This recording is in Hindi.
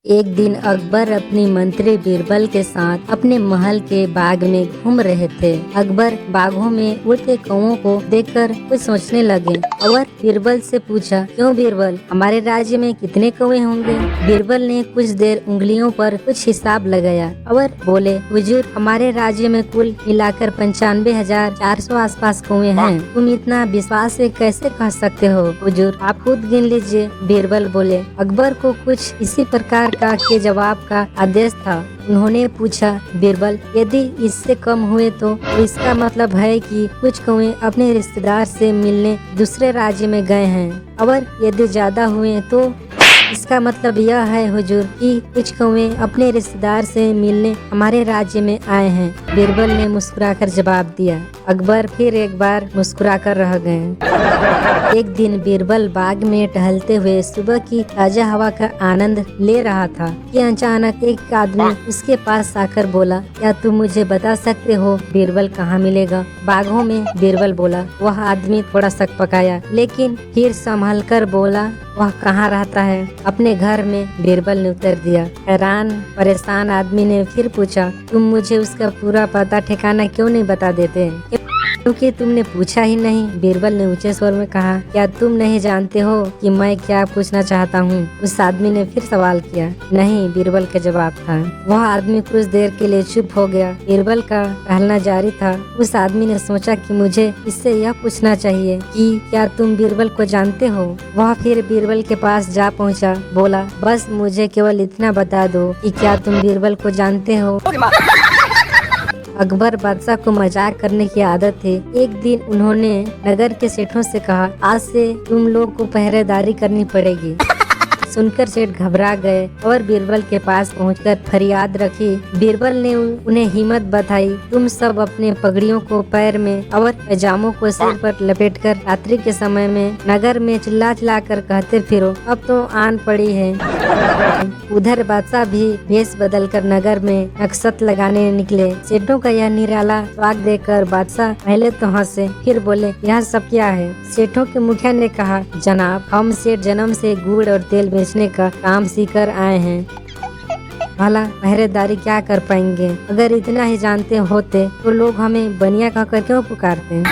एक दिन अकबर अपनी मंत्री बीरबल के साथ अपने महल के बाग में घूम रहे थे। अकबर बागों में उड़ते कौओं को देखकर कुछ सोचने लगे और बीरबल से पूछा, क्यों बीरबल, हमारे राज्य में कितने कौवे होंगे? बीरबल ने कुछ देर उंगलियों पर कुछ हिसाब लगाया और बोले, हुजूर, हमारे राज्य में कुल मिलाकर 95,400 आसपास कौवे हैं। तुम इतना विश्वास से कैसे कह सकते हो हुजूर? आप खुद गिन लीजिए। बीरबल बोले। अकबर को कुछ इसी प्रकार के जवाब का आदेश था। उन्होंने पूछा, बीरबल, यदि इससे कम हुए तो इसका मतलब है कि कुछ कौवे अपने रिश्तेदार से मिलने दूसरे राज्य में गए हैं, और यदि ज्यादा हुए तो इसका मतलब यह है हुजूर कि कुछ कौवे अपने रिश्तेदार से मिलने हमारे राज्य में आए हैं। बीरबल ने मुस्कुराकर जवाब दिया। अकबर फिर एक बार मुस्कुराकर रह गए। एक दिन बीरबल बाग में टहलते हुए सुबह की ताजा हवा का आनंद ले रहा था कि अचानक एक आदमी उसके पास आकर बोला, क्या तुम मुझे बता सकते हो बीरबल कहाँ मिलेगा? बागों में, बीरबल बोला। वह आदमी थोड़ा सकपकाया, लेकिन फिर संभल कर बोला, वह कहाँ रहता है? अपने घर में, बीरबल ने उत्तर दिया। हैरान परेशान आदमी ने फिर पूछा, तुम मुझे उसका पूरा पता ठिकाना क्यों नहीं बता देते? क्योंकि तुमने पूछा ही नहीं, बीरबल ने ऊंचे स्वर में कहा। क्या तुम नहीं जानते हो कि मैं क्या पूछना चाहता हूँ? उस आदमी ने फिर सवाल किया। नहीं, बीरबल का जवाब था। वह आदमी कुछ देर के लिए चुप हो गया। बीरबल का टहलना जारी था। उस आदमी ने सोचा कि मुझे इससे यह पूछना चाहिए कि क्या तुम बीरबल को जानते हो? वह फिर बीरबल के पास जा पहुँचा। बोला, बस मुझे केवल इतना बता दो कि क्या तुम बीरबल को जानते हो? अकबर बादशाह को मजाक करने की आदत थी। एक दिन उन्होंने नगर के सेठों से कहा, आज से तुम लोग को पहरेदारी करनी पड़ेगी। सुनकर सेठ घबरा गए और बीरबल के पास पहुंचकर फरियाद रखी। बीरबल ने उन्हें हिम्मत बधाई। तुम सब अपने पगड़ियों को पैर में और पैजामों को सिर पर लपेटकर रात्रि के समय में नगर में चिल्ला चिल्ला कर कहते फिरो, अब तो आन पड़ी है। उधर बादशाह भी भेष बदलकर नगर में नक्सत लगाने निकले। सेठों का यह निराला स्वागत देखकर बादशाह पहले तो हंसे, फिर बोले, यह सब क्या है? सेठों के मुखिया ने कहा, जनाब, हम सेठ जन्म से गुड़ और तेल बेचने का काम सीखकर आए हैं। भला पहरेदारी क्या कर पाएंगे? अगर इतना ही जानते होते तो लोग हमें बनिया कहकर क्यों पुकारते हैं?